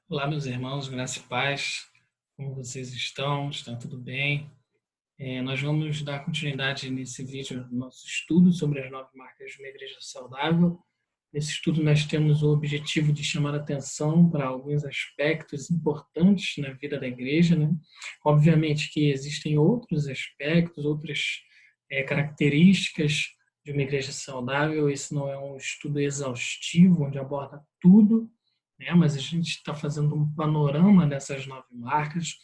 Olá, meus irmãos, graça e paz. Como vocês estão? Está tudo bem? Nós vamos dar continuidade nesse vídeo do nosso estudo sobre as 9 marcas de uma igreja saudável. Nesse estudo nós temos o objetivo de chamar a atenção para alguns aspectos importantes na vida da igreja, né? Obviamente que existem outros aspectos, outras características de uma igreja saudável. Esse não é um estudo exaustivo, onde aborda tudo, né? Mas a gente está fazendo um panorama dessas 9 marcas,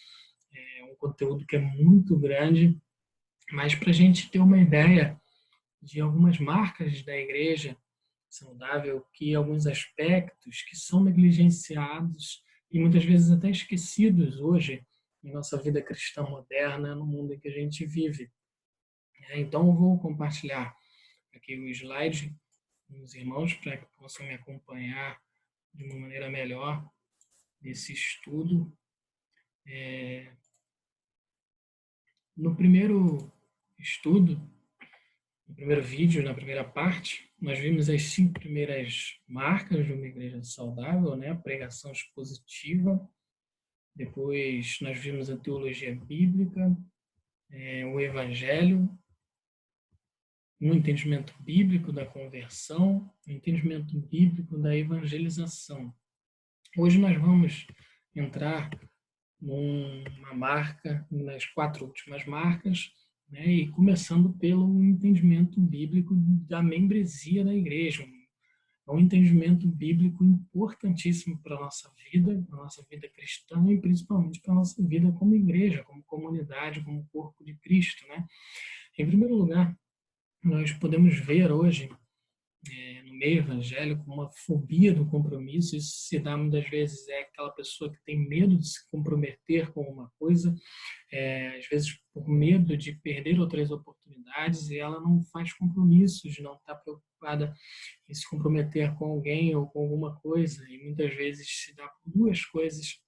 um conteúdo que é muito grande, mas para a gente ter uma ideia de algumas marcas da igreja saudável, que alguns aspectos que são negligenciados e muitas vezes até esquecidos hoje em nossa vida cristã moderna, no mundo em que a gente vive. Então eu vou compartilhar aqui o slide com os irmãos para que possam me acompanhar de uma maneira melhor nesse estudo. No primeiro estudo, no primeiro vídeo, na primeira parte, nós vimos as 5 primeiras marcas de uma igreja saudável, né? A pregação expositiva. Depois nós vimos a teologia bíblica, o evangelho, um entendimento bíblico da conversão, um entendimento bíblico da evangelização. Hoje nós vamos entrar numa marca, nas 4 últimas marcas, né, e começando pelo entendimento bíblico da membresia da igreja. É um entendimento bíblico importantíssimo para a nossa vida cristã e principalmente para a nossa vida como igreja, como comunidade, como corpo de Cristo, né? Em primeiro lugar, nós podemos ver hoje no meio evangélico uma fobia do compromisso. Isso se dá muitas vezes aquela pessoa que tem medo de se comprometer com uma coisa, às vezes por medo de perder outras oportunidades, e ela não faz compromissos, não está preocupada em se comprometer com alguém ou com alguma coisa, e muitas vezes se dá por duas coisas,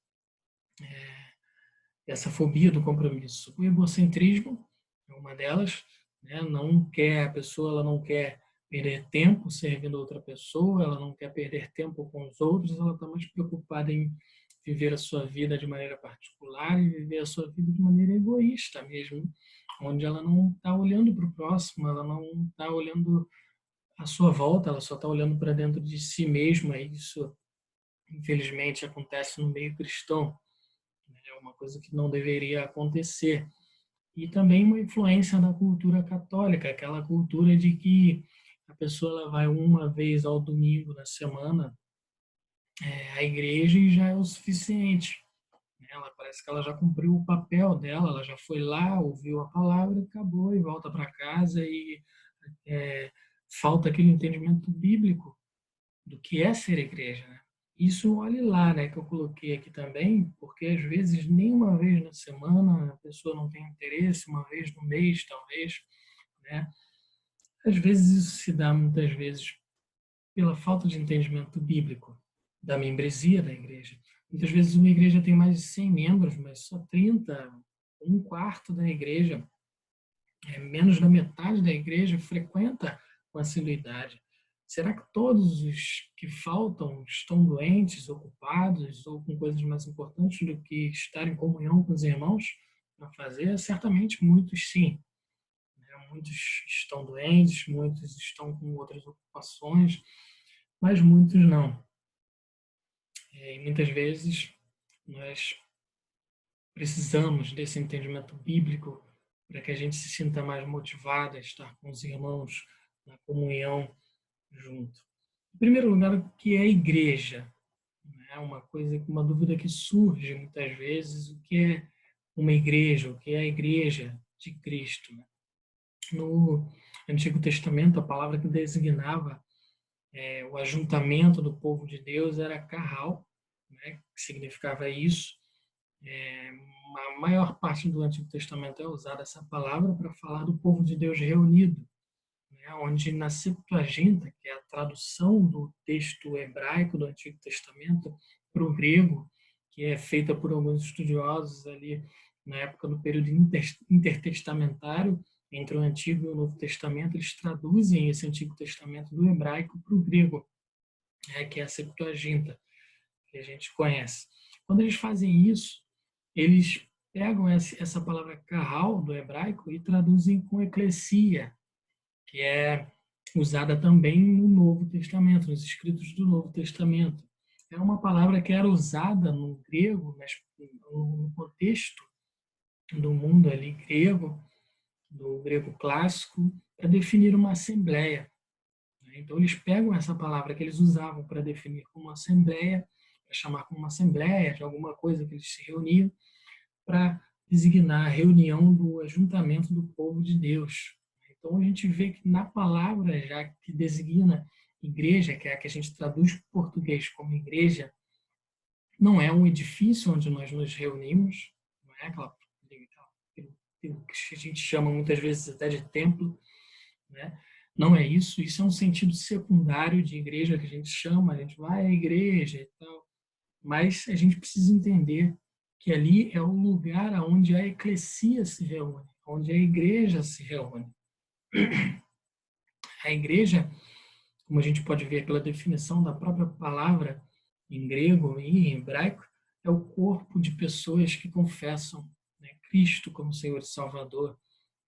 essa fobia do compromisso. O egocentrismo é uma delas, né? Não quer, a pessoa ela não quer perder tempo servindo outra pessoa, ela não quer perder tempo com os outros, ela está mais preocupada em viver a sua vida de maneira particular e viver a sua vida de maneira egoísta mesmo, onde ela não está olhando para o próximo, ela não está olhando à sua volta, ela só está olhando para dentro de si mesma. E isso, infelizmente, acontece no meio cristão. É uma coisa que não deveria acontecer. E também uma influência da cultura católica, aquela cultura de que a pessoa ela vai uma vez ao domingo na semana à igreja e já é o suficiente. Ela parece que ela já cumpriu o papel dela, ela já foi lá, ouviu a palavra, acabou e volta para casa, e é, falta aquele entendimento bíblico do que é ser igreja, né? Isso, olhe lá, né, que eu coloquei aqui também, porque às vezes nem uma vez na semana a pessoa não tem interesse, uma vez no mês, talvez, né? Às vezes isso se dá muitas vezes pela falta de entendimento bíblico da membresia da igreja. Muitas vezes uma igreja tem mais de 100 membros, mas só 30, um quarto da igreja, menos da metade da igreja frequenta com assiduidade. Será que todos os que faltam estão doentes, ocupados ou com coisas mais importantes do que estar em comunhão com os irmãos para fazer? Certamente muitos sim. Muitos estão doentes, muitos estão com outras ocupações, mas muitos não. E muitas vezes nós precisamos desse entendimento bíblico para que a gente se sinta mais motivado a estar com os irmãos na comunhão junto. Em primeiro lugar, o que é a igreja? É uma dúvida que surge muitas vezes: o que é uma igreja? O que é a igreja de Cristo? No Antigo Testamento, a palavra que designava o ajuntamento do povo de Deus era carral, né, que significava isso. A maior parte do Antigo Testamento é usada essa palavra para falar do povo de Deus reunido, né, onde na Septuaginta, que é a tradução do texto hebraico do Antigo Testamento para o grego, que é feita por alguns estudiosos ali na época do período intertestamentário, entre o Antigo e o Novo Testamento, eles traduzem esse Antigo Testamento do hebraico para o grego, que é a Septuaginta. que a gente conhece. Quando eles fazem isso, eles pegam essa palavra carral do hebraico e traduzem com eclesia, que é usada também no Novo Testamento, nos escritos do Novo Testamento. É uma palavra que era usada no grego, mas no contexto do mundo ali grego, do grego clássico, para definir uma assembleia. Então eles pegam essa palavra que eles usavam para definir como assembleia, para chamar como uma assembleia de alguma coisa que eles se reuniam, para designar a reunião do ajuntamento do povo de Deus. Então a gente vê que na palavra já que designa igreja, que é a que a gente traduz para o português como igreja, não é um edifício onde nós nos reunimos, não é aquela que a gente chama muitas vezes até de templo, né? Não é isso, isso é um sentido secundário de igreja que a gente chama, a gente vai à igreja e tal, mas a gente precisa entender que ali é o lugar onde a eclesia se reúne, onde a igreja se reúne. A igreja, como a gente pode ver pela definição da própria palavra em grego e em hebraico, é o corpo de pessoas que confessam, né, Cristo como Senhor e Salvador,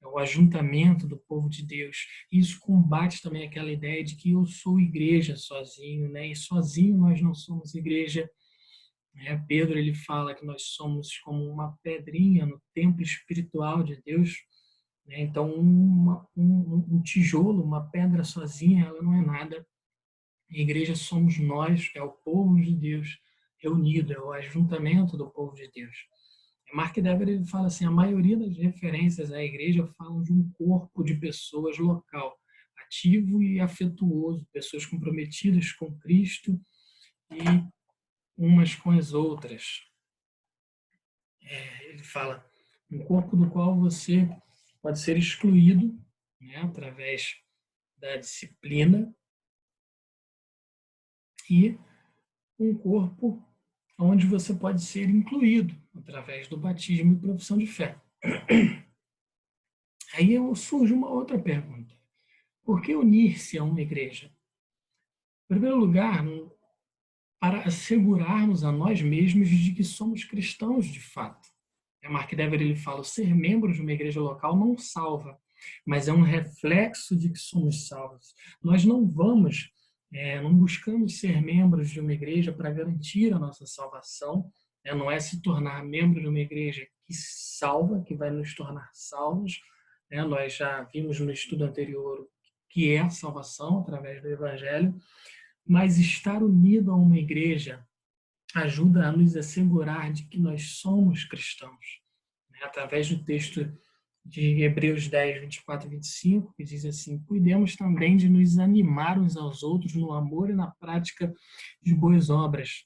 é o ajuntamento do povo de Deus. Isso combate também aquela ideia de que eu sou igreja sozinho, né? E sozinho nós não somos igreja. Pedro ele fala que nós somos como uma pedrinha no templo espiritual de Deus. Né? Então, um tijolo, uma pedra sozinha, ela não é nada. A igreja somos nós, é o povo de Deus reunido, é o ajuntamento do povo de Deus. Mark Dever ele fala assim, a maioria das referências à igreja falam de um corpo de pessoas local, ativo e afetuoso, pessoas comprometidas com Cristo e umas com as outras. Ele fala, um corpo do qual você pode ser excluído, né, através da disciplina, e um corpo onde você pode ser incluído através do batismo e profissão de fé. Aí surge uma outra pergunta. Por que unir-se a uma igreja? Em primeiro lugar, para assegurarmos a nós mesmos de que somos cristãos de fato. Mark Dever ele fala, ser membro de uma igreja local não salva, mas é um reflexo de que somos salvos. Nós não não buscamos ser membros de uma igreja para garantir a nossa salvação, não é se tornar membro de uma igreja que salva, que vai nos tornar salvos. Nós já vimos no estudo anterior que é a salvação através do Evangelho, mas estar unido a uma igreja ajuda a nos assegurar de que nós somos cristãos. Através do texto de Hebreus 10, 24 e 25, que diz assim, cuidemos também de nos animar uns aos outros no amor e na prática de boas obras.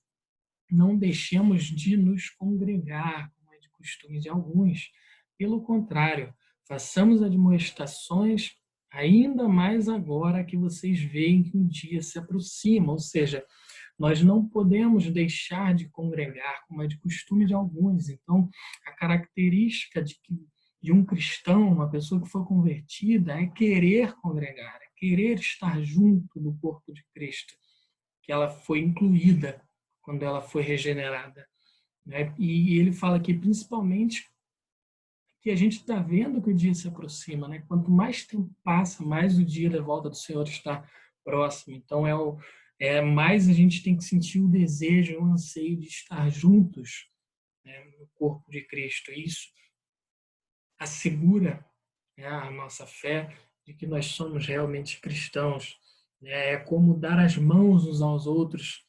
Não deixemos de nos congregar, como é de costume de alguns. Pelo contrário, façamos admoestações ainda mais agora que vocês veem que o dia se aproxima, ou seja, nós não podemos deixar de congregar, como é de costume de alguns. Então, a característica de um cristão, uma pessoa que foi convertida, é querer congregar, é querer estar junto do corpo de Cristo, que ela foi incluída quando ela foi regenerada. E ele fala aqui, principalmente, que a gente está vendo que o dia se aproxima. Quanto mais tempo passa, mais o dia da volta do Senhor está próximo. Então, mais a gente tem que sentir o desejo, o anseio de estar juntos, no corpo de Cristo. Isso assegura, a nossa fé de que nós somos realmente cristãos. É como dar as mãos uns aos outros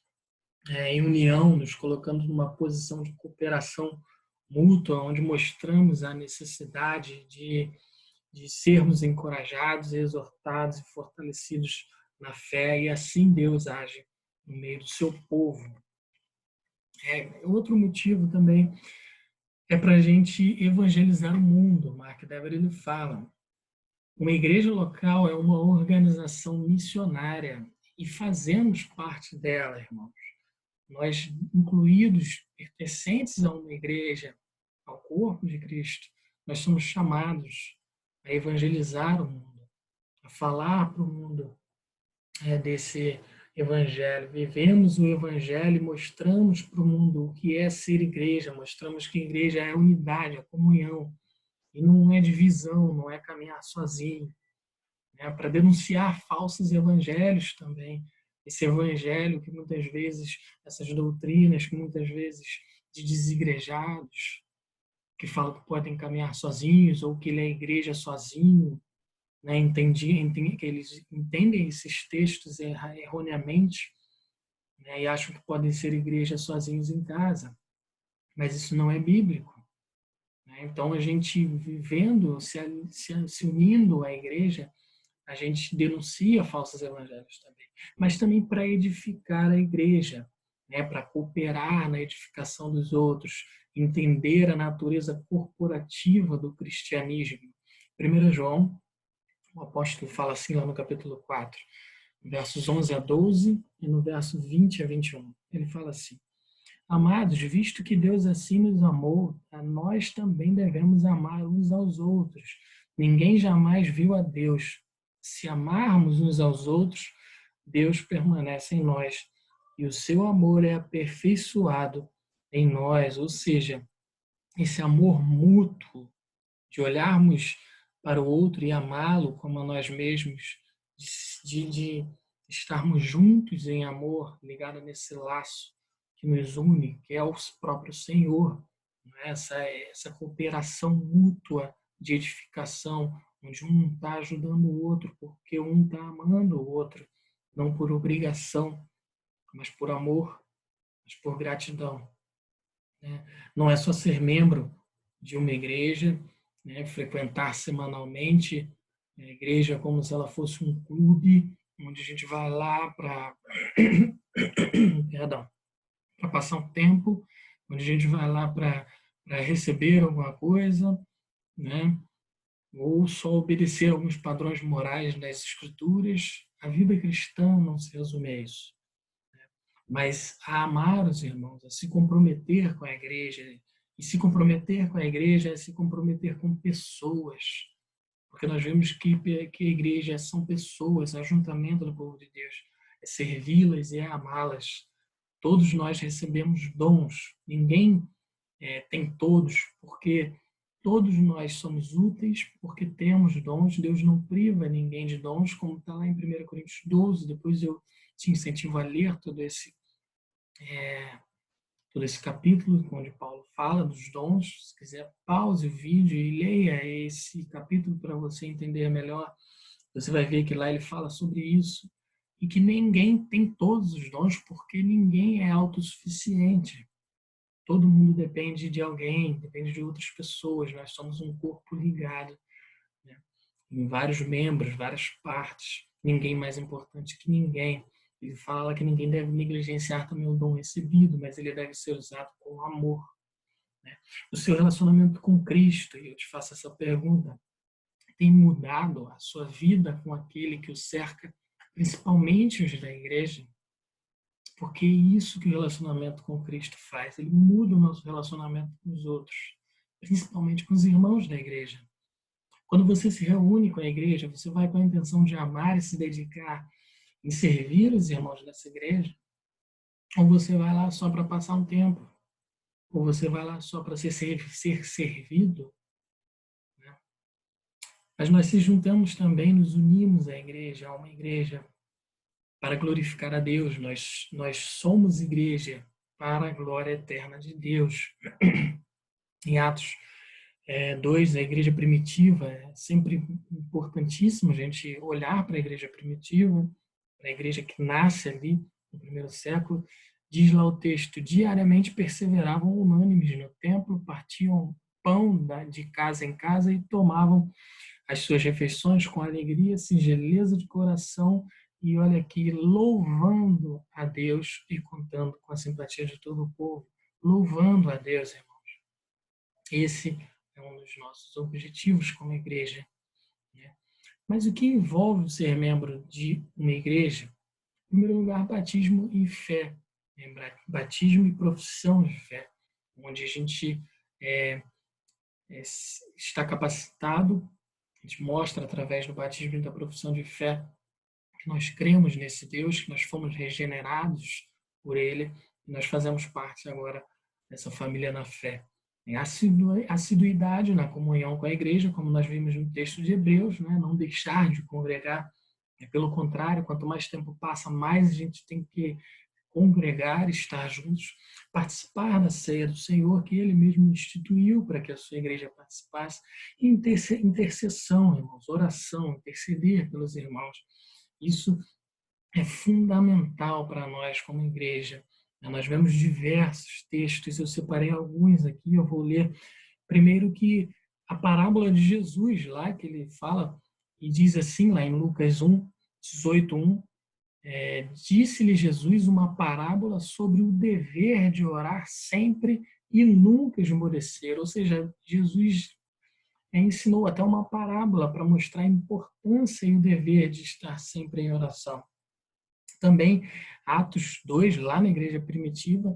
em união, nos colocando numa posição de cooperação mútua, onde mostramos a necessidade de sermos encorajados, exortados e fortalecidos na fé, e assim Deus age no meio do seu povo. Outro motivo também é para a gente evangelizar o mundo. Mark Dever ele fala, uma igreja local é uma organização missionária e fazemos parte dela, irmãos. Nós, incluídos, pertencentes a uma igreja, ao corpo de Cristo, nós somos chamados a evangelizar o mundo, a falar para o mundo desse Evangelho, vivemos o Evangelho e mostramos para o mundo o que é ser igreja, mostramos que a igreja é a unidade, a comunhão, e não é divisão, não é caminhar sozinho, né? Para denunciar falsos evangelhos também. Esse evangelho que muitas vezes, essas doutrinas que muitas vezes de desigrejados, que falam que podem caminhar sozinhos ou que ele é a igreja sozinho, né? Que eles entendem esses textos erroneamente, né? E acham que podem ser igreja sozinhos em casa, mas isso não é bíblico. Né? Então, a gente vivendo, se unindo à igreja, a gente denuncia falsos evangelhos também, mas também para edificar a igreja, né? Para cooperar na edificação dos outros, entender a natureza corporativa do cristianismo. 1 João, o apóstolo fala assim lá no capítulo 4, versos 11 a 12 e no verso 20 a 21. Ele fala assim: Amados, visto que Deus assim nos amou, a nós também devemos amar uns aos outros. Ninguém jamais viu a Deus. Se amarmos uns aos outros, Deus permanece em nós e o seu amor é aperfeiçoado em nós. Ou seja, esse amor mútuo, de olharmos para o outro e amá-lo como a nós mesmos, de estarmos juntos em amor, ligado nesse laço que nos une, que é o próprio Senhor. Né? Essa cooperação mútua de edificação, onde um está ajudando o outro, porque um está amando o outro, não por obrigação, mas por amor, mas por gratidão. Né? Não é só ser membro de uma igreja, né? Frequentar semanalmente a igreja como se ela fosse um clube, onde a gente vai lá para perdão, para passar um tempo, onde a gente vai lá para receber alguma coisa, né? Ou só obedecer alguns padrões morais das escrituras. A vida cristã não se resume a isso, mas a amar os irmãos, a se comprometer com a igreja. E se comprometer com a igreja é se comprometer com pessoas, porque nós vemos que a igreja são pessoas, ajuntamento do povo de Deus, é servi-las e é amá-las. Todos nós recebemos dons, ninguém tem todos, porque todos nós somos úteis, porque temos dons. Deus não priva ninguém de dons, como está lá em 1 Coríntios 12. Depois eu te incentivo a ler todo esse capítulo, onde Paulo fala dos dons. Se quiser, pause o vídeo e leia esse capítulo para você entender melhor. Você vai ver que lá ele fala sobre isso e que ninguém tem todos os dons, porque ninguém é autossuficiente. Todo mundo depende de alguém, depende de outras pessoas. Nós somos um corpo ligado, né? Em vários membros, várias partes. Ninguém mais importante que ninguém. Ele fala que ninguém deve negligenciar também o dom recebido, mas ele deve ser usado com amor. Né? O seu relacionamento com Cristo, e eu te faço essa pergunta, tem mudado a sua vida com aquele que o cerca, principalmente os da igreja? Porque é isso que o relacionamento com Cristo faz. Ele muda o nosso relacionamento com os outros, principalmente com os irmãos da igreja. Quando você se reúne com a igreja, você vai com a intenção de amar e se dedicar em servir os irmãos dessa igreja? Ou você vai lá só para passar um tempo? Ou você vai lá só para ser servido? Né? Mas nós se juntamos também, nos unimos à igreja, a uma igreja para glorificar a Deus. Nós somos igreja para a glória eterna de Deus. Em Atos 2, a igreja primitiva, é sempre importantíssimo a gente olhar para a igreja primitiva, para a igreja que nasce ali no primeiro século. Diz lá o texto: diariamente perseveravam unânimes no templo, partiam pão de casa em casa e tomavam as suas refeições com alegria, singeleza de coração e, olha aqui, louvando a Deus e contando com a simpatia de todo o povo. Louvando a Deus, irmãos. Esse é um dos nossos objetivos como igreja. Né? Mas o que envolve ser membro de uma igreja? Em primeiro lugar, batismo e fé. Batismo e profissão de fé, onde a gente está capacitado, a gente mostra através do batismo e da profissão de fé que nós cremos nesse Deus, que nós fomos regenerados por Ele, e nós fazemos parte agora dessa família na fé. Tem assiduidade na comunhão com a igreja, como nós vimos no texto de Hebreus, né? Não deixar de congregar. Pelo contrário, quanto mais tempo passa, mais a gente tem que congregar, estar juntos, participar da ceia do Senhor, que Ele mesmo instituiu para que a sua igreja participasse, e intercessão, irmãos, oração, interceder pelos irmãos. Isso é fundamental para nós como igreja. Nós vemos diversos textos, eu separei alguns aqui, eu vou ler. Primeiro que a parábola de Jesus, lá que ele fala, e diz assim, lá em Lucas 1, 18:1, disse-lhe Jesus uma parábola sobre o dever de orar sempre e nunca esmorecer. Ou seja, Jesus ensinou até uma parábola para mostrar a importância e o dever de estar sempre em oração. Também, Atos 2, lá na igreja primitiva,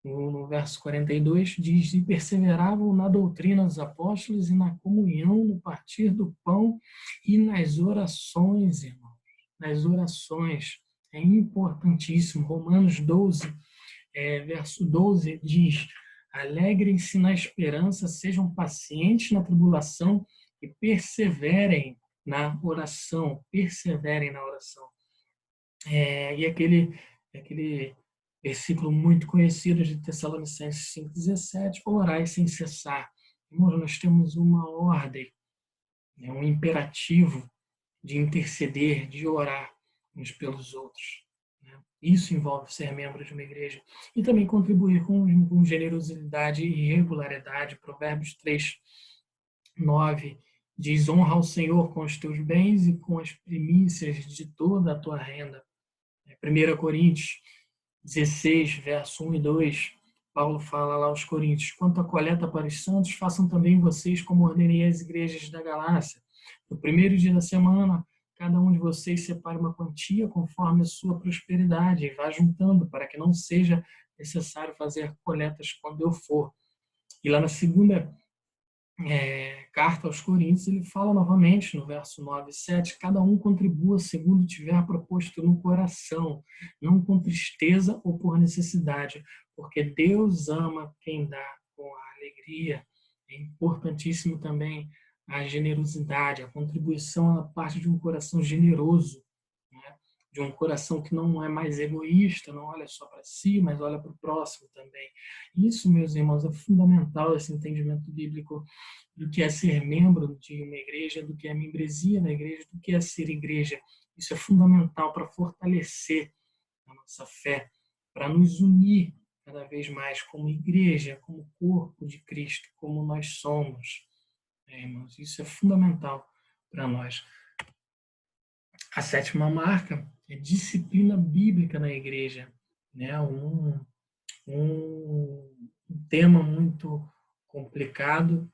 no verso 42, diz: e perseveravam na doutrina dos apóstolos e na comunhão, no partir do pão e nas orações, irmãos. Nas orações. É importantíssimo. Romanos 12, verso 12, diz: alegrem-se na esperança, sejam pacientes na tribulação e perseverem na oração. Perseverem na oração. E aquele versículo muito conhecido de Tessalonicenses 5,17, orai sem cessar. Irmãos, nós temos uma ordem, um imperativo de interceder, de orar uns pelos outros. Isso envolve ser membro de uma igreja. E também contribuir com generosidade e regularidade. Provérbios 3:9 diz: honra ao Senhor com os teus bens e com as primícias de toda a tua renda. 1 Coríntios 16, verso 1 e 2, Paulo fala lá aos Coríntios: quanto à coleta para os santos, façam também vocês como ordenei às igrejas da Galácia. No primeiro dia da semana, cada um de vocês separe uma quantia conforme a sua prosperidade e vá juntando, para que não seja necessário fazer coletas quando eu for. E lá na segunda carta aos Coríntios, ele fala novamente no verso 9 e 7, cada um contribua segundo tiver proposto no coração, não com tristeza ou por necessidade, porque Deus ama quem dá com alegria. É importantíssimo também a generosidade, a contribuição na parte de um coração generoso, né? De um coração que não é mais egoísta, não olha só para si, mas olha para o próximo também. Isso, meus irmãos, é fundamental, esse entendimento bíblico do que é ser membro de uma igreja, do que é membresia na igreja, do que é ser igreja. Isso é fundamental para fortalecer a nossa fé, para nos unir cada vez mais como igreja, como corpo de Cristo, como nós somos. Irmãos, isso é fundamental para nós. A sétima marca é disciplina bíblica na igreja, né? Um tema muito complicado.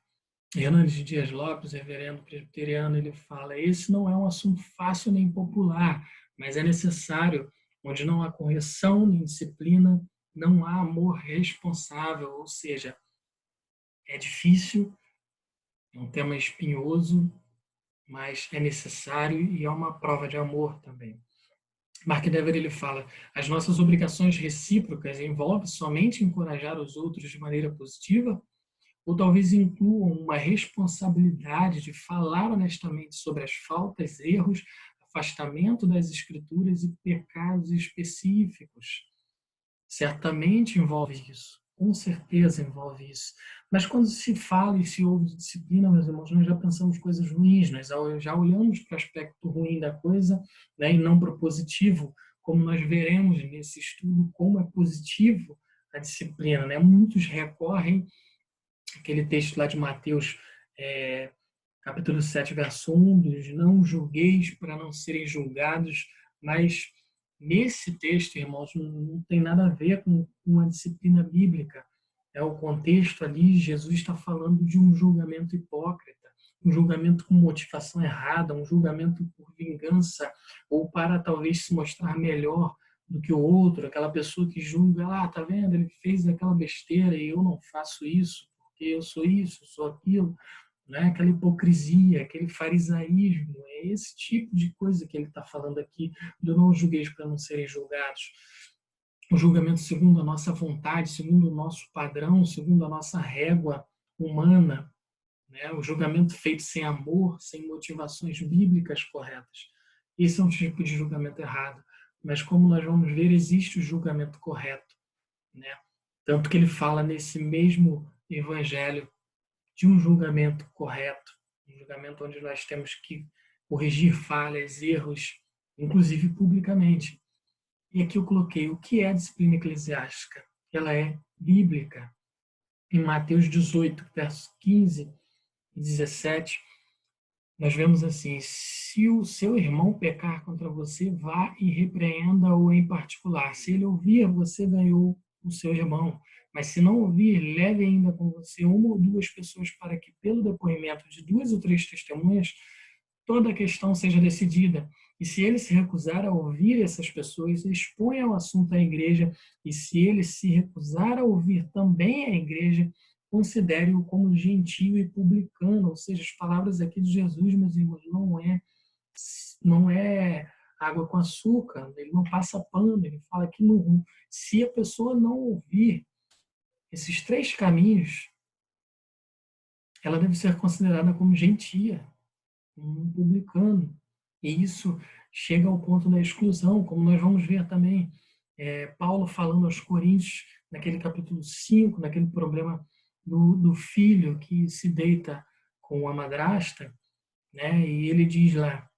Hernandes Dias Lopes, reverendo presbiteriano, ele fala: esse não é um assunto fácil nem popular, mas é necessário. Onde não há correção nem disciplina, não há amor responsável. Ou seja, é difícil, é um tema espinhoso, mas é necessário e é uma prova de amor também. Mark Dever, ele fala: as nossas obrigações recíprocas envolvem somente encorajar os outros de maneira positiva, ou talvez incluam uma responsabilidade de falar honestamente sobre as faltas, erros, afastamento das escrituras e pecados específicos. Certamente envolve isso, com certeza envolve isso. Mas quando se fala e se ouve de disciplina, meus irmãos, nós já pensamos coisas ruins, nós já olhamos para o aspecto ruim da coisa, né, e não para o positivo, como nós veremos nesse estudo como é positivo a disciplina. Né? Muitos recorrem aquele texto lá de Mateus, capítulo 7, verso 1, diz: não julgueis para não serem julgados, mas nesse texto, irmãos, não tem nada a ver com uma disciplina bíblica. O contexto ali, Jesus está falando de um julgamento hipócrita, um julgamento com motivação errada, um julgamento por vingança, ou para talvez se mostrar melhor do que o outro, aquela pessoa que julga: tá vendo, ele fez aquela besteira e eu não faço isso, porque eu sou isso, eu sou aquilo. né? Aquela hipocrisia, aquele farisaísmo. É esse tipo de coisa que ele está falando aqui, do não julgueis para não serem julgados. O julgamento segundo a nossa vontade, segundo o nosso padrão, segundo a nossa régua humana, né? O julgamento feito sem amor, sem motivações bíblicas corretas. Esse é um tipo de julgamento errado. Mas como nós vamos ver, existe o julgamento correto, né? Tanto que ele fala nesse mesmo evangelho de um julgamento correto, um julgamento onde nós temos que corrigir falhas, erros, inclusive publicamente. E aqui eu coloquei o que é a disciplina eclesiástica. Ela é bíblica. Em Mateus 18, versos 15 e 17, nós vemos assim: se o seu irmão pecar contra você, vá e repreenda-o em particular. Se ele ouvir, você ganhou o seu irmão. Mas se não ouvir, leve ainda com você uma ou duas pessoas para que, pelo depoimento de duas ou três testemunhas, toda a questão seja decidida. E se ele se recusar a ouvir essas pessoas, exponha o assunto à igreja. E se ele se recusar a ouvir também a igreja, considere-o como gentio e publicano. Ou seja, as palavras aqui de Jesus, meus irmãos, não é água com açúcar, ele não passa pano, ele fala que não, se a pessoa não ouvir esses três caminhos, ela deve ser considerada como gentia, como um publicano. E isso chega ao ponto da exclusão, como nós vamos ver também Paulo falando aos Coríntios, naquele capítulo 5, naquele problema do filho que se deita com a madrasta, né? E ele diz lá,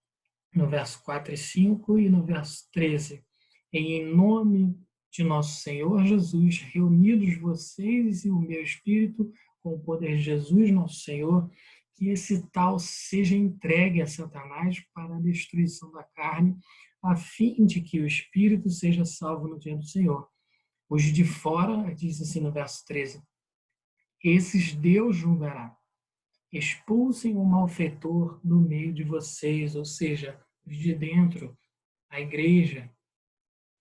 no verso 4 e 5 e no verso 13, em nome de nosso Senhor Jesus, reunidos vocês e o meu espírito, com o poder de Jesus, nosso Senhor, que esse tal seja entregue a Satanás para a destruição da carne, a fim de que o espírito seja salvo no dia do Senhor. Os de fora, diz assim no verso 13, esses Deus julgará. Expulsem o malfeitor do meio de vocês, ou seja, de dentro, a igreja.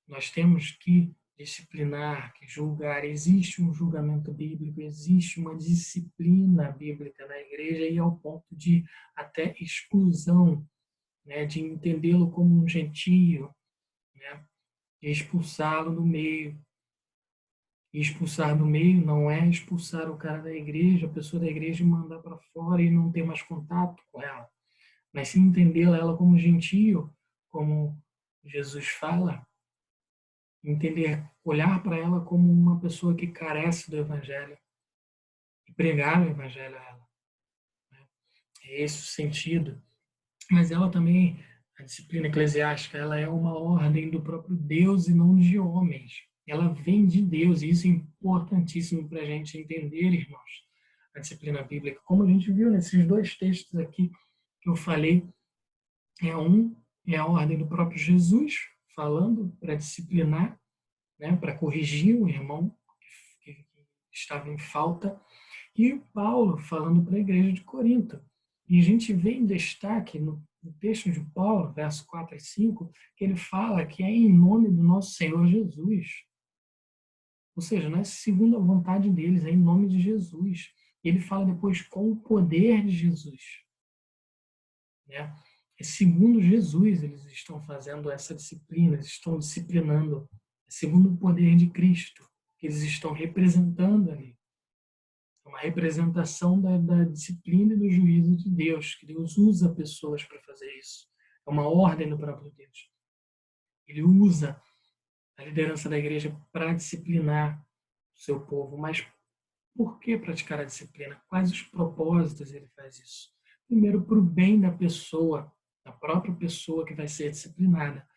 Nós temos que disciplinar, que julgar. Existe um julgamento bíblico, existe uma disciplina bíblica na igreja e ao ponto de até exclusão, né, de entendê-lo como um gentio, né, de expulsá-lo do meio. E expulsar do meio não é expulsar o cara da igreja, a pessoa da igreja e mandar para fora e não ter mais contato com ela, mas sim entendê-la ela como gentio, como Jesus fala, entender, olhar para ela como uma pessoa que carece do evangelho e pregar o evangelho a ela. É esse o sentido. Mas ela também, a disciplina eclesiástica, ela é uma ordem do próprio Deus e não de homens. Ela vem de Deus e isso é importantíssimo para a gente entender, irmãos. A disciplina bíblica, como a gente viu nesses dois textos aqui que eu falei, é a ordem do próprio Jesus falando para disciplinar, né, para corrigir o irmão que estava em falta, e Paulo falando para a igreja de Corinto. E a gente vê em destaque no texto de Paulo, verso 4 e 5, que ele fala que é em nome do nosso Senhor Jesus. Ou seja, não é segundo a vontade deles, é em nome de Jesus. Ele fala depois com o poder de Jesus, né? É segundo Jesus eles estão fazendo essa disciplina, eles estão disciplinando, é segundo o poder de Cristo, que eles estão representando ali. É uma representação da disciplina e do juízo de Deus, que Deus usa pessoas para fazer isso. É uma ordem do próprio Deus. Ele usa a liderança da igreja para disciplinar o seu povo. Mas por que praticar a disciplina? Quais os propósitos ele faz isso? Primeiro, para o bem da pessoa, da própria pessoa que vai ser disciplinada,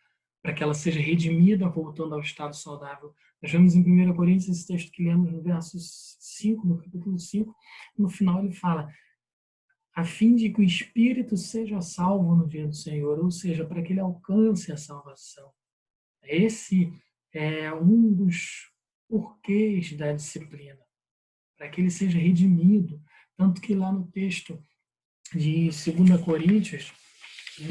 para que ela seja redimida voltando ao estado saudável. Nós vemos em 1 Coríntios esse texto que lemos no verso 5, no capítulo 5, no final ele fala, a fim de que o espírito seja salvo no dia do Senhor, ou seja, para que ele alcance a salvação. Esse é um dos porquês da disciplina, para que ele seja redimido. Tanto que lá no texto de 2 Coríntios,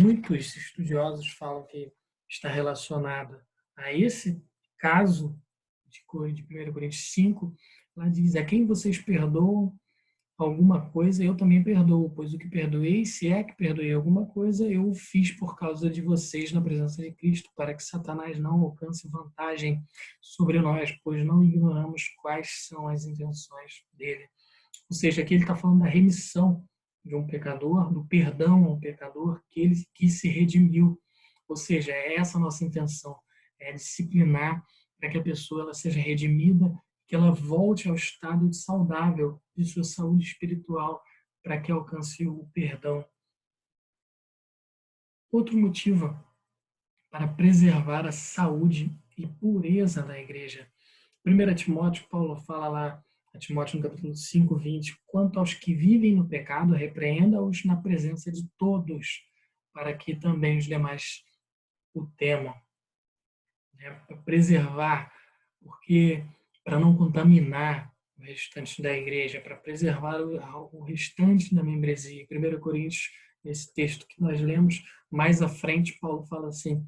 muitos estudiosos falam que está relacionado a esse caso de 1 Coríntios 5, lá diz, a quem vocês perdoam, alguma coisa, eu também perdoo, pois o que perdoei, se é que perdoei alguma coisa, eu o fiz por causa de vocês na presença de Cristo, para que Satanás não alcance vantagem sobre nós, pois não ignoramos quais são as intenções dele. Ou seja, aqui ele está falando da remissão de um pecador, do perdão a um pecador que se redimiu. Ou seja, é essa a nossa intenção, é disciplinar para que a pessoa ela seja redimida, que ela volte ao estado de saudável de sua saúde espiritual, para que alcance o perdão. Outro motivo para preservar a saúde e pureza da igreja. 1 Timóteo, Paulo fala lá, a Timóteo no capítulo 5, 20, quanto aos que vivem no pecado, repreenda-os na presença de todos, para que também os demais o temam. Para preservar, porque para não contaminar o restante da igreja, para preservar o restante da membresia. 1 Coríntios, nesse texto que nós lemos, mais à frente, Paulo fala assim,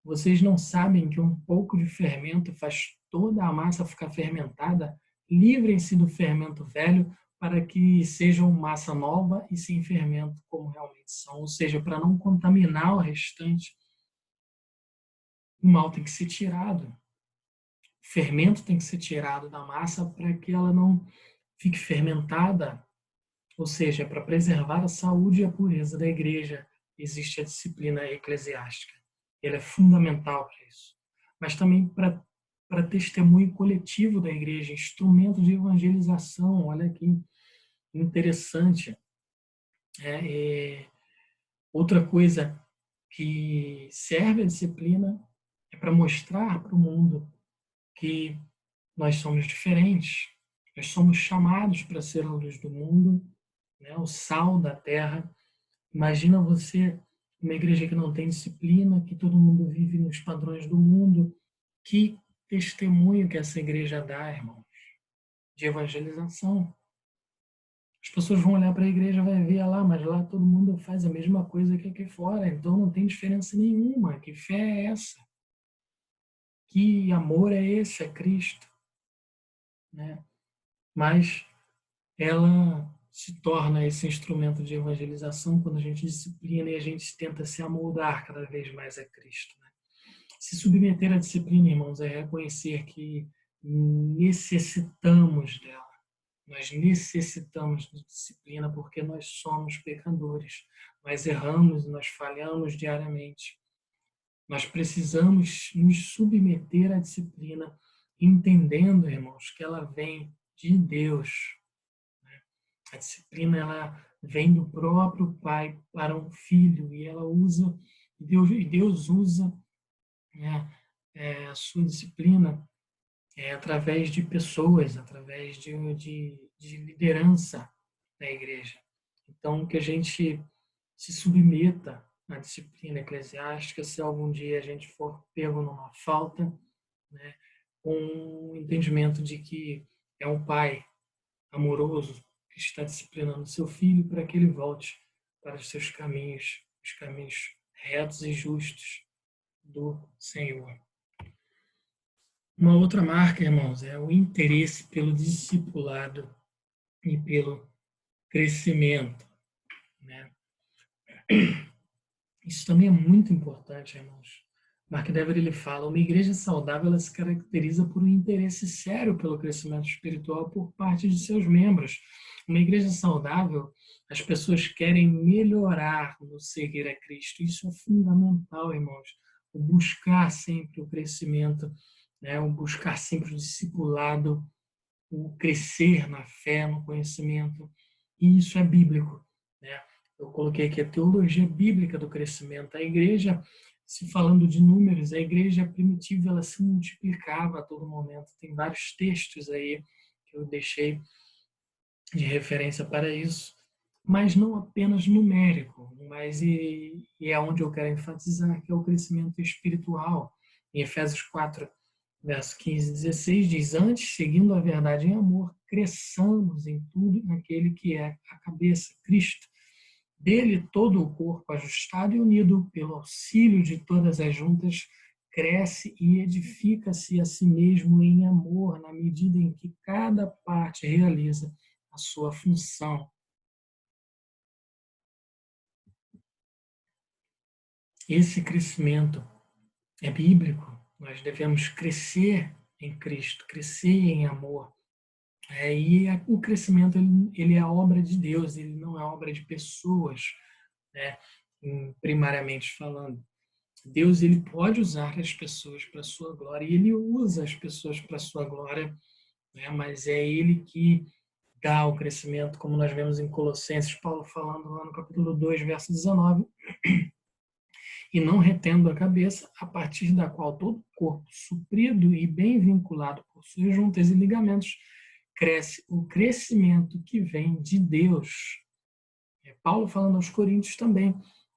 vocês não sabem que um pouco de fermento faz toda a massa ficar fermentada? Livrem-se do fermento velho para que sejam massa nova e sem fermento, como realmente são. Ou seja, para não contaminar o restante, o mal tem que ser tirado. O fermento tem que ser tirado da massa para que ela não fique fermentada. Ou seja, para preservar a saúde e a pureza da igreja, existe a disciplina eclesiástica. Ela é fundamental para isso. Mas também para testemunho coletivo da igreja, instrumento de evangelização. Olha que interessante. Outra coisa que serve a disciplina é para mostrar para o mundo que nós somos diferentes. Nós somos chamados para ser a luz do mundo, né? O sal da terra. Imagina você, uma igreja que não tem disciplina, que todo mundo vive nos padrões do mundo. Que testemunho que essa igreja dá, irmãos, de evangelização. As pessoas vão olhar para a igreja e vai ver lá, mas lá todo mundo faz a mesma coisa que aqui fora, então não tem diferença nenhuma. Que fé é essa? Que amor é esse? É Cristo, né? Mas ela se torna esse instrumento de evangelização quando a gente disciplina e a gente tenta se amoldar cada vez mais a Cristo, né? Se submeter à disciplina, irmãos, é reconhecer que necessitamos dela. Nós necessitamos de disciplina porque nós somos pecadores. Nós erramos e nós falhamos diariamente. Nós precisamos nos submeter à disciplina, entendendo, irmãos, que ela vem de Deus. A disciplina ela vem do próprio Pai para um filho e ela usa, Deus usa, né, a sua disciplina através de pessoas, através de liderança da igreja. Então, que a gente se submeta à disciplina eclesiástica, se algum dia a gente for pego numa falta, né, com o entendimento de que é um pai amoroso que está disciplinando seu filho para que ele volte para os seus caminhos, os caminhos retos e justos do Senhor. Uma outra marca, irmãos, é o interesse pelo discipulado e pelo crescimento, né? Isso também é muito importante, irmãos. Mark Dever ele fala: uma igreja saudável ela se caracteriza por um interesse sério pelo crescimento espiritual por parte de seus membros. Uma igreja saudável, as pessoas querem melhorar no seguir a Cristo. Isso é fundamental, irmãos. O buscar sempre o crescimento, né? O buscar sempre o discipulado, o crescer na fé, no conhecimento. E isso é bíblico, né? Eu coloquei aqui a teologia bíblica do crescimento. A igreja, se falando de números, a igreja primitiva ela se multiplicava a todo momento. Tem vários textos aí que eu deixei de referência para isso, mas não apenas numérico, mas é onde eu quero enfatizar, que é o crescimento espiritual. Em Efésios 4, verso 15 e 16, diz: antes, seguindo a verdade em amor, cresçamos em tudo naquele que é a cabeça, Cristo. Dele todo o corpo, ajustado e unido pelo auxílio de todas as juntas, cresce e edifica-se a si mesmo em amor, na medida em que cada parte realiza a sua função. Esse crescimento é bíblico. Nós devemos crescer em Cristo, crescer em amor. O crescimento ele é a obra de Deus, ele não é obra de pessoas, né? Primariamente falando. Deus ele pode usar as pessoas para a sua glória, e ele usa as pessoas para a sua glória, né? Mas é ele que dá o crescimento, como nós vemos em Colossenses, Paulo falando lá no capítulo 2, verso 19, e não retendo a cabeça, a partir da qual todo o corpo, suprido e bem vinculado por suas juntas e ligamentos, cresce o crescimento que vem de Deus. Paulo falando aos Coríntios também,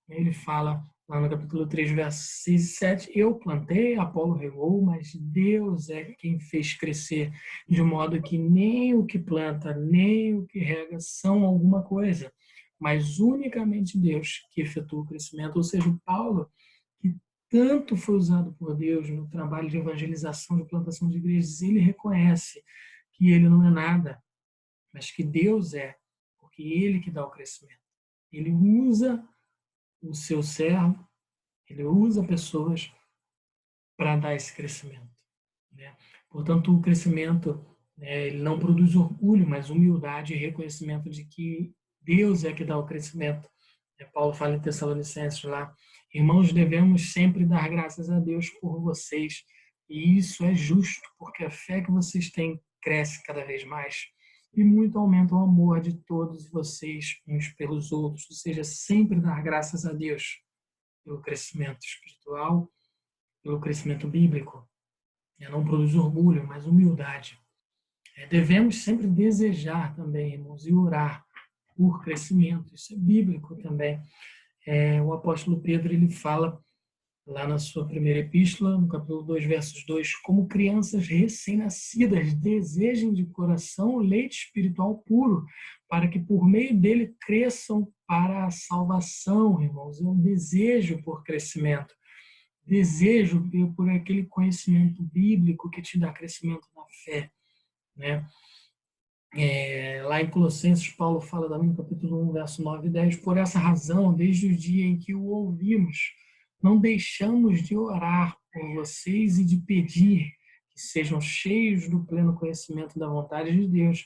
ele fala lá no capítulo 3, versos 6 e 7, eu plantei, Apolo regou, mas Deus é quem fez crescer, de modo que nem o que planta, nem o que rega são alguma coisa, mas unicamente Deus que efetua o crescimento. Ou seja, Paulo, que tanto foi usado por Deus no trabalho de evangelização, de plantação de igrejas, ele reconhece que ele não é nada, mas que Deus é, porque ele que dá o crescimento. Ele usa o seu servo, ele usa pessoas para dar esse crescimento, né? Portanto, o crescimento, né, ele não produz orgulho, mas humildade e reconhecimento de que Deus é que dá o crescimento. Paulo fala em Tessalonicenses lá, irmãos, devemos sempre dar graças a Deus por vocês, e isso é justo, porque a fé que vocês têm cresce cada vez mais e muito aumenta o amor de todos vocês uns pelos outros, ou seja, sempre dar graças a Deus pelo crescimento espiritual, pelo crescimento bíblico. Não produz orgulho, mas humildade. Devemos sempre desejar também, irmãos, e orar por crescimento. Isso é bíblico também. O apóstolo Pedro ele fala lá na sua primeira epístola, no capítulo 2, versos 2, como crianças recém-nascidas desejem de coração o leite espiritual puro, para que por meio dele cresçam para a salvação, irmãos. É um desejo por crescimento. Desejo por aquele conhecimento bíblico que te dá crescimento na fé, né? Lá em Colossenses, Paulo fala também no capítulo 1, verso 9 e 10, por essa razão, desde o dia em que o ouvimos, não deixamos de orar por vocês e de pedir que sejam cheios do pleno conhecimento da vontade de Deus,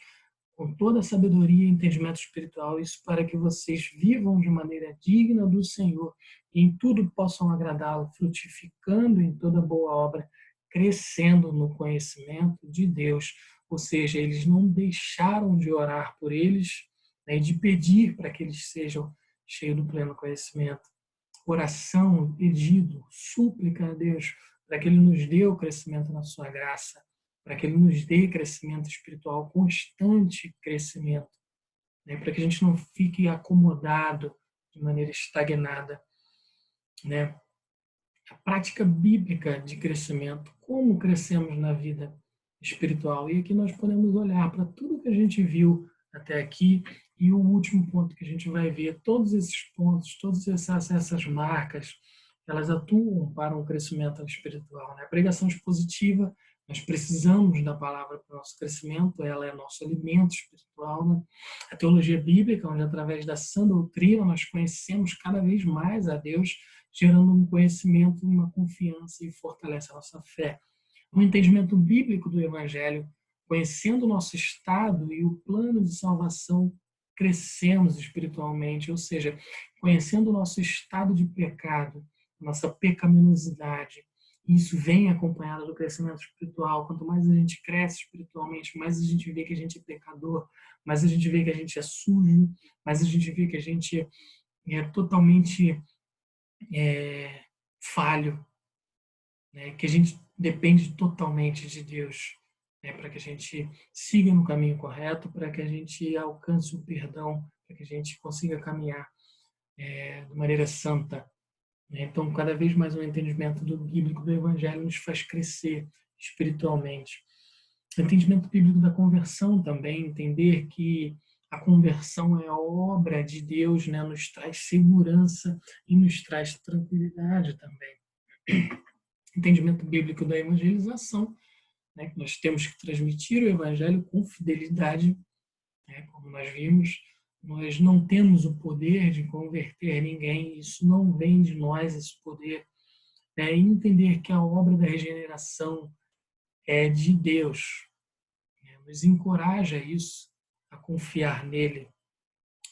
com toda a sabedoria e entendimento espiritual, isso para que vocês vivam de maneira digna do Senhor e em tudo possam agradá-lo, frutificando em toda boa obra, crescendo no conhecimento de Deus. Ou seja, eles não deixaram de orar por eles, né, de pedir para que eles sejam cheios do pleno conhecimento. Oração, pedido, súplica a Deus para que Ele nos dê o crescimento na sua graça, para que Ele nos dê crescimento espiritual, constante crescimento, né, para que a gente não fique acomodado de maneira estagnada, né? A prática bíblica de crescimento, como crescemos na vida espiritual. E aqui nós podemos olhar para tudo que a gente viu até aqui e o último ponto que a gente vai ver, todos esses pontos, todas essas marcas, elas atuam para um crescimento espiritual, né? A pregação expositiva, nós precisamos da palavra para o nosso crescimento, ela é nosso alimento espiritual, né? A teologia bíblica, onde através da sã doutrina nós conhecemos cada vez mais a Deus, gerando um conhecimento, uma confiança e fortalece a nossa fé. O entendimento bíblico do Evangelho, conhecendo o nosso estado e o plano de salvação, crescemos espiritualmente, ou seja, conhecendo o nosso estado de pecado, nossa pecaminosidade. Isso vem acompanhado do crescimento espiritual. Quanto mais a gente cresce espiritualmente, mais a gente vê que a gente é pecador, mais a gente vê que a gente é sujo, mais a gente vê que a gente é totalmente falho, né? Que a gente depende totalmente de Deus, né? Para que a gente siga no caminho correto, para que a gente alcance o perdão, para que a gente consiga caminhar de maneira santa, né? Então, cada vez mais o entendimento do bíblico do Evangelho nos faz crescer espiritualmente. O entendimento bíblico da conversão também, entender que a conversão é a obra de Deus, né? Nos traz segurança e nos traz tranquilidade também. Entendimento bíblico da evangelização, né? Que nós temos que transmitir o evangelho com fidelidade, né? Como nós vimos, nós não temos o poder de converter ninguém, isso não vem de nós, esse poder. E entender que a obra da regeneração é de Deus, né? Nos encoraja isso, a confiar nele,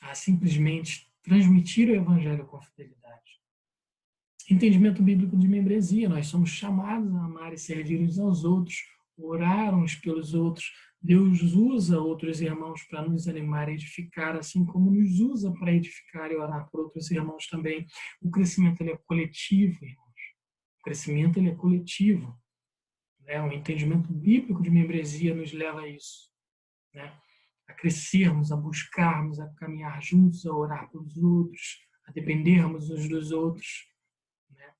a simplesmente transmitir o Evangelho com fidelidade. Entendimento bíblico de membresia, nós somos chamados a amar e servir uns aos outros, orar uns pelos outros. Deus usa outros irmãos para nos animar e edificar, assim como nos usa para edificar e orar por outros irmãos também. O crescimento ele é coletivo, irmãos. O crescimento ele é coletivo. Né? O entendimento bíblico de membresia nos leva a isso, né? A crescermos, a buscarmos, a caminhar juntos, a orar pelos outros, a dependermos uns dos outros. Né?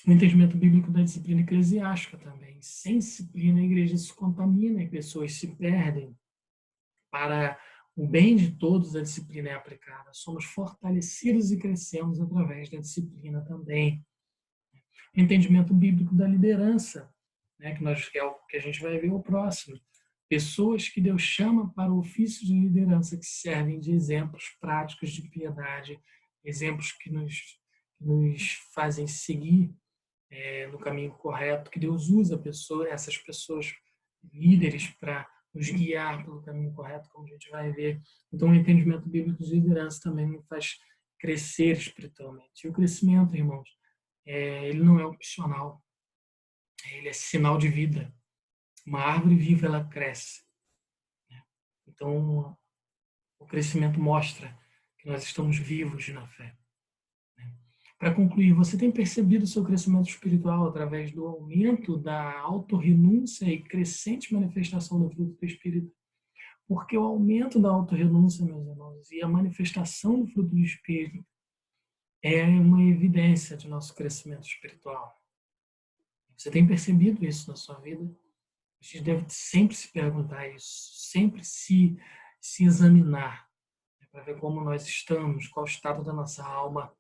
O entendimento bíblico da disciplina eclesiástica também. Sem disciplina, a igreja se contamina e pessoas se perdem. Para o bem de todos, a disciplina é aplicada. Somos fortalecidos e crescemos através da disciplina também. O entendimento bíblico da liderança, né, que é o que a gente vai ver o próximo. Pessoas que Deus chama para o ofício de liderança, que servem de exemplos práticos de piedade, exemplos que nos fazem seguir no caminho correto, que Deus usa essas pessoas líderes para nos guiar pelo caminho correto, como a gente vai ver. Então, o entendimento bíblico de liderança também nos faz crescer espiritualmente. E o crescimento, irmãos, ele não é opcional, ele é sinal de vida. Uma árvore viva, ela cresce. Então, o crescimento mostra que nós estamos vivos na fé. Para concluir, você tem percebido o seu crescimento espiritual através do aumento da autorrenúncia e crescente manifestação do fruto do Espírito? Porque o aumento da autorrenúncia, meus irmãos, e a manifestação do fruto do Espírito é uma evidência de nosso crescimento espiritual. Você tem percebido isso na sua vida? A gente deve sempre se perguntar isso, sempre se examinar, né, para ver como nós estamos, qual o estado da nossa alma.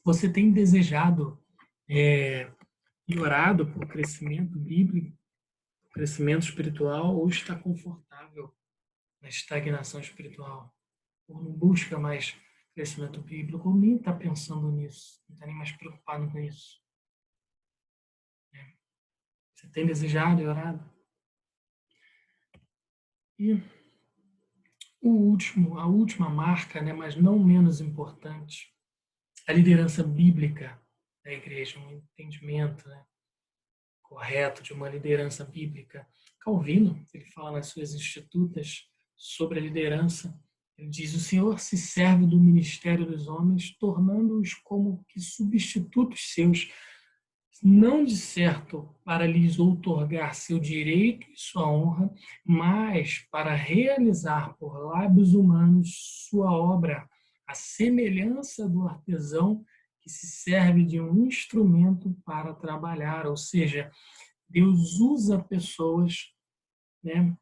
Você tem desejado e orado por crescimento bíblico, crescimento espiritual, ou está confortável na estagnação espiritual? Ou não busca mais crescimento bíblico, ou nem está pensando nisso, não está nem mais preocupado com isso? Você tem desejado e orado? E a última marca, né, mas não menos importante, a liderança bíblica da igreja, um entendimento, né, correto de uma liderança bíblica. Calvino, ele fala nas suas Institutas sobre a liderança, ele diz: o Senhor se serve do ministério dos homens, tornando-os como que substitutos seus, não de certo para lhes outorgar seu direito e sua honra, mas para realizar por lábios humanos sua obra, a semelhança do artesão que se serve de um instrumento para trabalhar. Ou seja, Deus usa pessoas, né,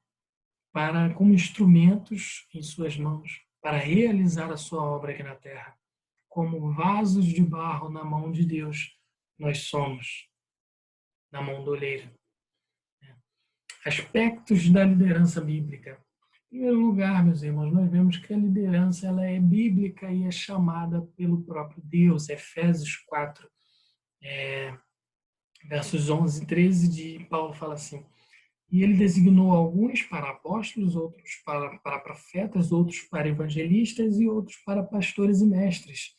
como instrumentos em suas mãos para realizar a sua obra aqui na terra. Como vasos de barro na mão de Deus, nós somos na mão do oleiro. Aspectos da liderança bíblica. Em primeiro lugar, meus irmãos, nós vemos que a liderança ela é bíblica e é chamada pelo próprio Deus. Efésios 4, versos 11 e 13, de Paulo fala assim: e ele designou alguns para apóstolos, outros para profetas, outros para evangelistas e outros para pastores e mestres,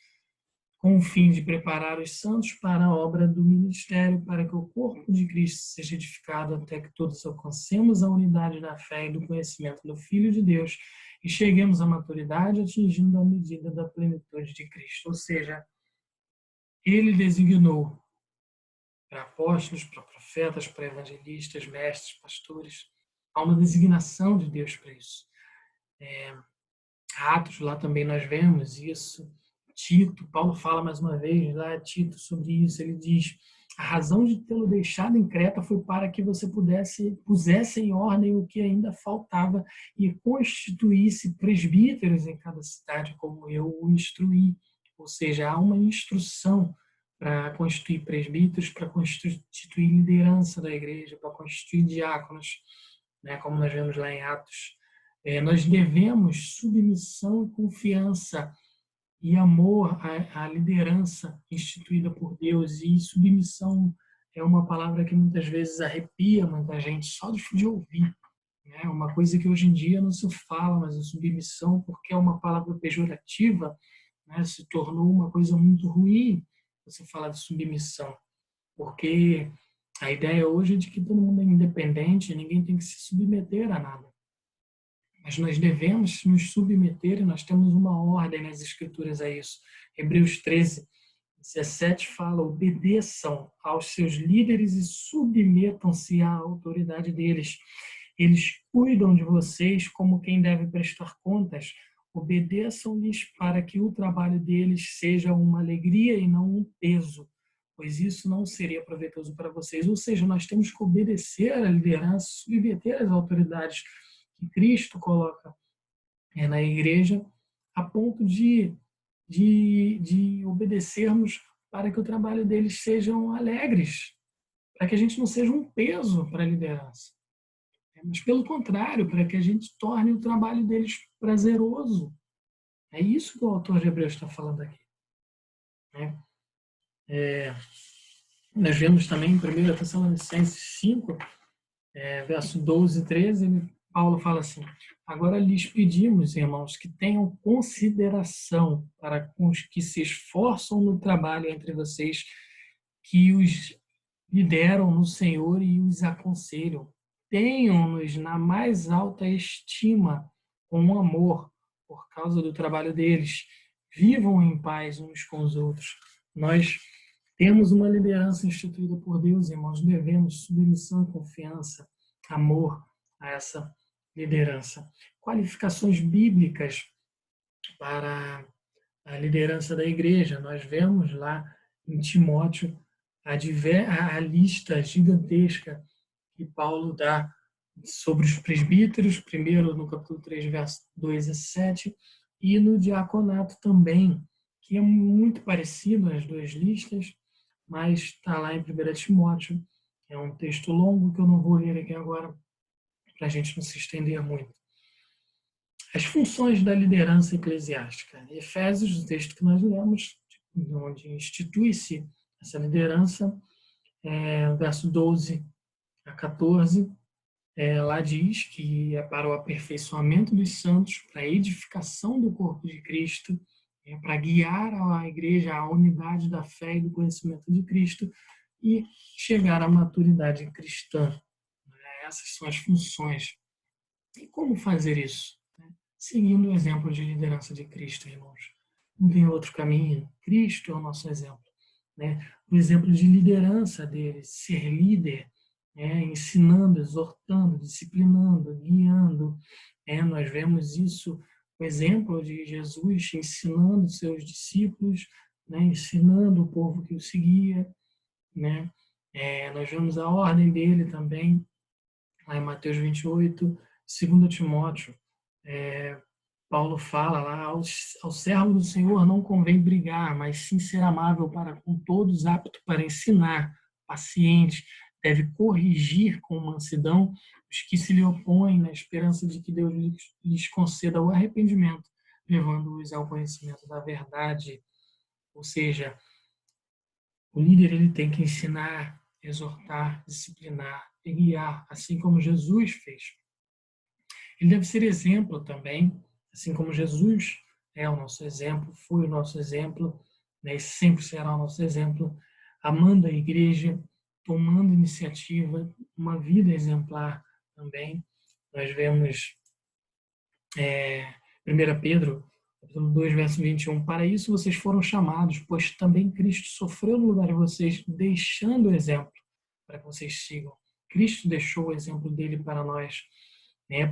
com o fim de preparar os santos para a obra do ministério, para que o corpo de Cristo seja edificado até que todos alcancemos a unidade da fé e do conhecimento do Filho de Deus e cheguemos à maturidade, atingindo a medida da plenitude de Cristo. Ou seja, ele designou para apóstolos, para profetas, para evangelistas, mestres, pastores. Há uma designação de Deus para isso. Atos, lá também nós vemos isso. Tito, Paulo fala mais uma vez lá a Tito sobre isso. Ele diz: a razão de tê-lo deixado em Creta foi para que você pusesse em ordem o que ainda faltava e constituísse presbíteros em cada cidade, como eu o instruí. Ou seja, há uma instrução para constituir presbíteros, para constituir liderança da igreja, para constituir diáconos, né, como nós vemos lá em Atos Nós devemos submissão e confiança e amor à liderança instituída por Deus. E submissão é uma palavra que muitas vezes arrepia muita gente só de ouvir. É uma coisa que hoje em dia não se fala, mas a submissão, porque é uma palavra pejorativa, né, se tornou uma coisa muito ruim você falar de submissão, porque a ideia hoje é de que todo mundo é independente, ninguém tem que se submeter a nada. Mas nós devemos nos submeter e nós temos uma ordem nas Escrituras a isso. Hebreus 13, 17 fala: obedeçam aos seus líderes e submetam-se à autoridade deles. Eles cuidam de vocês como quem deve prestar contas. Obedeçam-lhes para que o trabalho deles seja uma alegria e não um peso, pois isso não seria proveitoso para vocês. Ou seja, nós temos que obedecer à liderança, submeter às autoridades que Cristo coloca na igreja, a ponto de obedecermos para que o trabalho deles sejam alegres, para que a gente não seja um peso para a liderança. Mas, pelo contrário, para que a gente torne o trabalho deles prazeroso. É isso que o autor de Hebreus está falando aqui. Nós vemos também em 1 Tessalonicenses 5, verso 12 e 13, Paulo fala assim: agora lhes pedimos, irmãos, que tenham consideração para com os que se esforçam no trabalho entre vocês, que os lideram no Senhor e os aconselham. Tenham-nos na mais alta estima, com amor, por causa do trabalho deles. Vivam em paz uns com os outros. Nós temos uma liderança instituída por Deus, irmãos. Devemos submissão e confiança, amor a essa liderança. Qualificações bíblicas para a liderança da igreja. Nós vemos lá em Timóteo a lista gigantesca que Paulo dá sobre os presbíteros, primeiro no capítulo 3, verso 2 a 7, e no diaconato também, que é muito parecido as duas listas, mas está lá em 1 Timóteo. É um texto longo que eu não vou ler aqui agora, para a gente não se estender muito. As funções da liderança eclesiástica. Efésios, o texto que nós lemos, onde institui-se essa liderança, verso 12 a 14, lá diz que é para o aperfeiçoamento dos santos, para a edificação do corpo de Cristo, para guiar a igreja à unidade da fé e do conhecimento de Cristo e chegar à maturidade cristã. Essas são as funções. E como fazer isso? Seguindo o exemplo de liderança de Cristo, irmãos. Não tem outro caminho. Cristo é o nosso exemplo. O exemplo de liderança dele, ser líder, ensinando, exortando, disciplinando, guiando. Nós vemos isso, o exemplo de Jesus ensinando seus discípulos, ensinando o povo que o seguia. Nós vemos a ordem dele também, lá em Mateus 28, 2 Timóteo. Paulo fala lá: ao servo do Senhor não convém brigar, mas sim ser amável para com todos, apto para ensinar, paciente, deve corrigir com mansidão os que se lhe opõem, na esperança de que Deus lhes conceda o arrependimento, levando-os ao conhecimento da verdade. Ou seja, o líder ele tem que ensinar, exortar, disciplinar e guiar, assim como Jesus fez. Ele deve ser exemplo também, assim como Jesus é o nosso exemplo, foi o nosso exemplo, e sempre será o nosso exemplo, amando a igreja, tomando iniciativa, uma vida exemplar também. Nós vemos 1 Pedro, capítulo 2, verso 21, para isso vocês foram chamados, pois também Cristo sofreu no lugar de vocês, deixando o exemplo para que vocês sigam. Cristo deixou o exemplo dele para nós.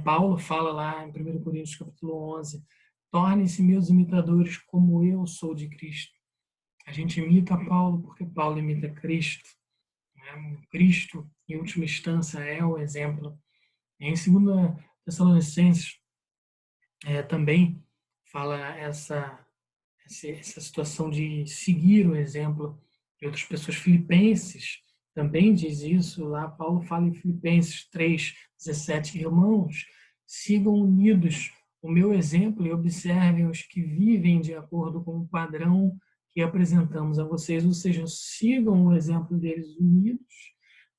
Paulo fala lá em 1 Coríntios capítulo 11, tornem-se meus imitadores como eu sou de Cristo. A gente imita Paulo porque Paulo imita Cristo. Cristo, em última instância, é o exemplo. Em 2 Tessalonicenses, também fala essa situação de seguir o exemplo de outras pessoas. Filipenses também diz isso. Lá Paulo fala em Filipenses 3, 17, irmãos, sigam unidos o meu exemplo e observem os que vivem de acordo com o padrão que apresentamos a vocês, ou seja, sigam o exemplo deles unidos,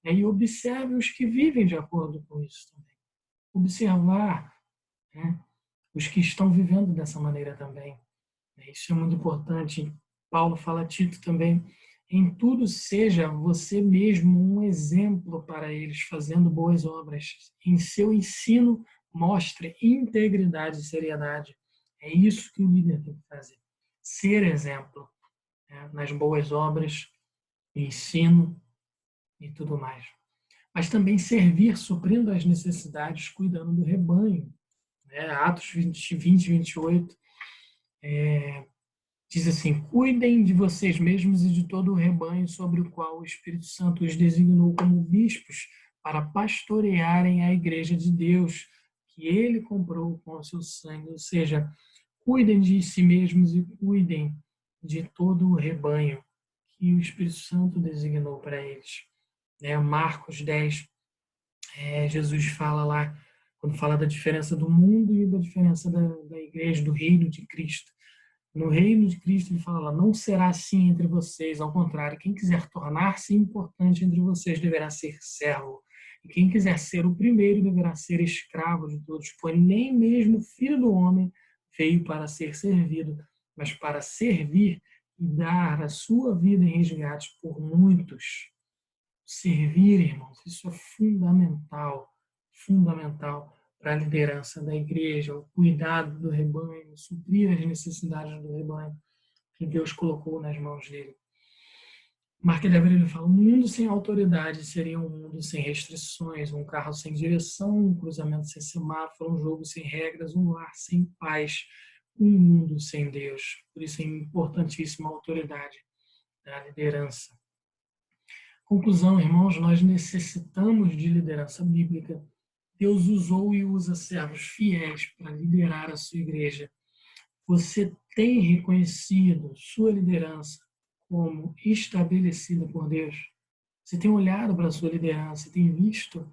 né, e observem os que vivem de acordo com isso também. Observar, né, os que estão vivendo dessa maneira também. Isso é muito importante. Paulo fala a Tito também, em tudo seja você mesmo um exemplo para eles, fazendo boas obras. Em seu ensino, mostre integridade e seriedade. É isso que o líder tem que fazer. Ser exemplo, né, nas boas obras, ensino e tudo mais. Mas também servir, suprindo as necessidades, cuidando do rebanho. Atos 20, 28, diz assim: cuidem de vocês mesmos e de todo o rebanho sobre o qual o Espírito Santo os designou como bispos para pastorearem a igreja de Deus, que ele comprou com o seu sangue. Ou seja, cuidem de si mesmos e cuidem de todo o rebanho que o Espírito Santo designou para eles. Marcos 10, Jesus fala lá, quando fala da diferença do mundo e da diferença da igreja, do reino de Cristo. No reino de Cristo, ele fala, não será assim entre vocês, ao contrário, quem quiser tornar-se importante entre vocês deverá ser servo, e quem quiser ser o primeiro deverá ser escravo de todos, pois nem mesmo o Filho do Homem veio para ser servido, mas para servir e dar a sua vida em resgate por muitos. Servir, irmãos, isso é fundamental, fundamental para a liderança da igreja, o cuidado do rebanho, suprir as necessidades do rebanho que Deus colocou nas mãos dele. Mark Dever fala, um mundo sem autoridade seria um mundo sem restrições, um carro sem direção, um cruzamento sem semáforo, um jogo sem regras, um lar sem paz, um mundo sem Deus. Por isso é importantíssima a autoridade da liderança. Conclusão, irmãos, nós necessitamos de liderança bíblica. Deus usou e usa servos fiéis para liderar a sua igreja. Você tem reconhecido sua liderança como estabelecida por Deus? Você tem olhado para a sua liderança e tem visto,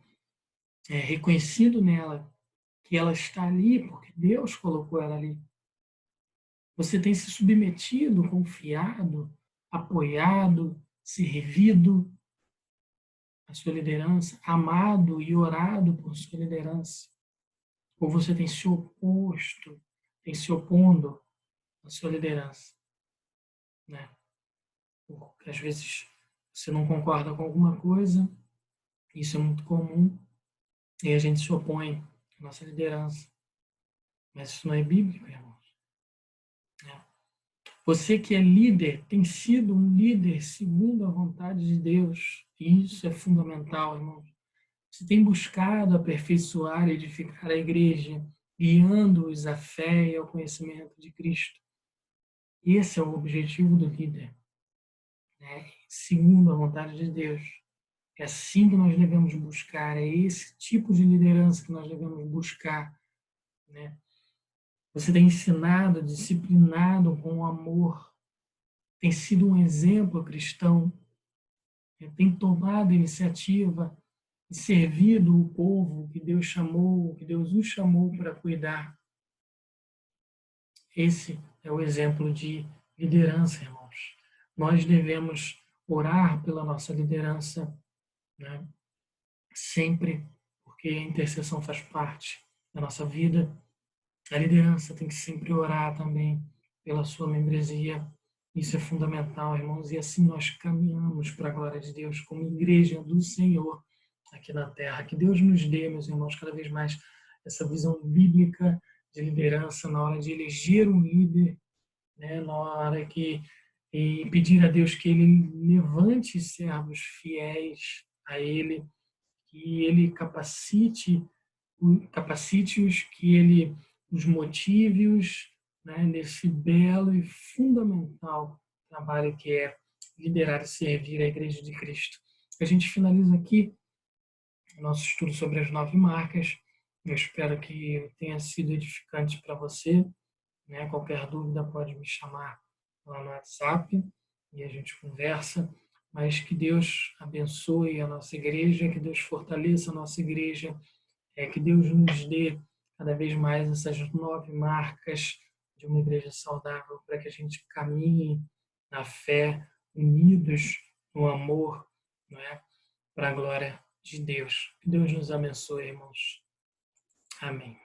reconhecido nela que ela está ali porque Deus colocou ela ali? Você tem se submetido, confiado, apoiado, servido a sua liderança, amado e orado por sua liderança? Ou você tem se oposto, tem se opondo à sua liderança, né? Porque às vezes você não concorda com alguma coisa, isso é muito comum, e a gente se opõe à nossa liderança. Mas isso não é bíblico, irmãos. Você que é líder, tem sido um líder segundo a vontade de Deus, e isso é fundamental, irmãos. Você tem buscado aperfeiçoar e edificar a igreja, guiando-os à fé e ao conhecimento de Cristo. Esse é o objetivo do líder, né? Segundo a vontade de Deus. É assim que nós devemos buscar, é esse tipo de liderança que nós devemos buscar, né? Você tem ensinado, disciplinado com amor, tem sido um exemplo cristão, tem tomado iniciativa e servido o povo que Deus chamou, que Deus os chamou para cuidar. Esse é o exemplo de liderança, irmãos. Nós devemos orar pela nossa liderança, né? Sempre, porque a intercessão faz parte da nossa vida. A liderança tem que sempre orar também pela sua membresia. Isso é fundamental, irmãos, e assim nós caminhamos para a glória de Deus como igreja do Senhor aqui na terra. Que Deus nos dê, meus irmãos, cada vez mais essa visão bíblica de liderança na hora de eleger um líder, né, na hora e pedir a Deus que Ele levante servos fiéis a Ele, que Ele capacite-os, que Ele os motive-os, né, nesse belo e fundamental trabalho que é liderar e servir a Igreja de Cristo. A gente finaliza aqui o nosso estudo sobre as 9 marcas. Eu espero que tenha sido edificante para você, né? Qualquer dúvida pode me chamar lá no WhatsApp e a gente conversa. Mas que Deus abençoe a nossa igreja, que Deus fortaleça a nossa igreja, que Deus nos dê cada vez mais essas 9 marcas de uma igreja saudável, para que a gente caminhe na fé, unidos no amor, não é? Para a glória de Deus. Que Deus nos abençoe, irmãos. Amém.